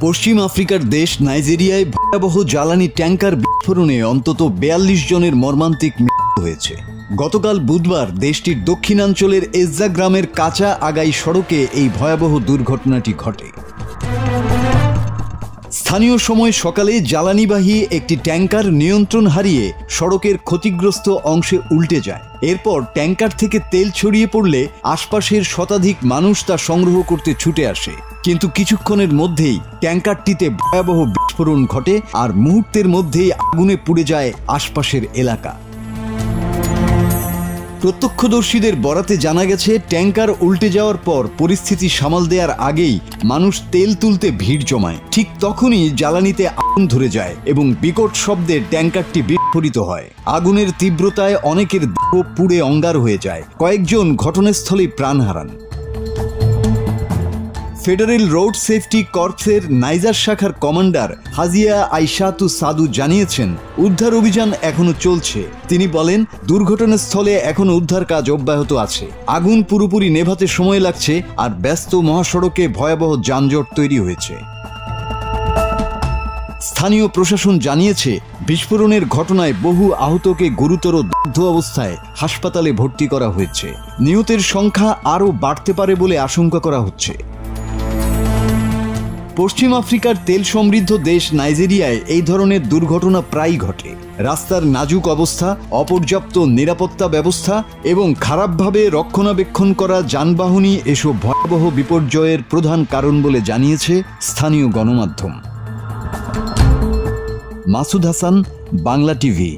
পশ্চিম আফ্রিকার দেশ নাইজেরিয়ায় ভয়াবহ জ্বালানি ট্যাঙ্কার বিস্ফোরণে অন্তত ৪২ জনের মর্মান্তিক মৃত্যু হয়েছে। গতকাল বুধবার দেশটির দক্ষিণাঞ্চলের এজ্জা গ্রামের কাঁচা আগাই সড়কে এই ভয়াবহ দুর্ঘটনাটি ঘটে। স্থানীয় সময় সকালে জ্বালানিবাহী একটি ট্যাঙ্কার নিয়ন্ত্রণ হারিয়ে সড়কের ক্ষতিগ্রস্ত অংশে উল্টে যায়। এরপর ট্যাঙ্কার থেকে তেল ছড়িয়ে পড়লে আশপাশের শতাধিক মানুষ তা সংগ্রহ করতে ছুটে আসে, কিন্তু কিছুক্ষণের মধ্যেই ট্যাঙ্কারটিতে ভয়াবহ বিস্ফোরণ ঘটে আর মুহূর্তের মধ্যেই আগুনে পুড়ে যায় আশপাশের এলাকা। প্রত্যক্ষদর্শীদের বরাতে জানা গেছে, ট্যাঙ্কার উল্টে যাওয়ার পর পরিস্থিতি সামাল দেওয়ার আগেই মানুষ তেল তুলতে ভিড় জমায়। ঠিক তখনই জ্বালানিতে আগুন ধরে যায় এবং বিকট শব্দে ট্যাঙ্কারটি বিস্ফোরিত হয়। আগুনের তীব্রতায় অনেকের দেহ পুড়ে অঙ্গার হয়ে যায়, কয়েকজন ঘটনাস্থলেই প্রাণ হারান। ফেডারেল রোড সেফটি কর্পসের নাইজার শাখার কমান্ডার হাজিয়া আইশাতু সাদু জানিয়েছেন, উদ্ধার অভিযান এখনো চলছে। তিনি বলেন, দুর্ঘটনাস্থলে এখনো উদ্ধার কাজ অব্যাহত আছে। আগুন পুরোপুরি নেভাতে সময় লাগছে আর ব্যস্ত মহাসড়কে ভয়াবহ যানজট তৈরি হয়েছে। স্থানীয় প্রশাসন জানিয়েছে, বিস্ফোরণের ঘটনায় বহু আহতকে গুরুতর দগ্ধ অবস্থায় হাসপাতালে ভর্তি করা হয়েছে। নিহতের সংখ্যা আরও বাড়তে পারে বলে আশঙ্কা করা হচ্ছে। পশ্চিম আফ্রিকার তেল সমৃদ্ধ দেশ নাইজেরিয়ায় এই ধরনের দুর্ঘটনা প্রায়ই ঘটে। রাস্তার নাজুক অবস্থা, অপর্যাপ্ত নিরাপত্তা ব্যবস্থা এবং খারাপভাবে রক্ষণাবেক্ষণ করা যানবাহনই এসব ভয়াবহ বিপর্যয়ের প্রধান কারণ বলে জানিয়েছে স্থানীয় গণমাধ্যম। মাসুদ হাসান, বাংলা টিভি।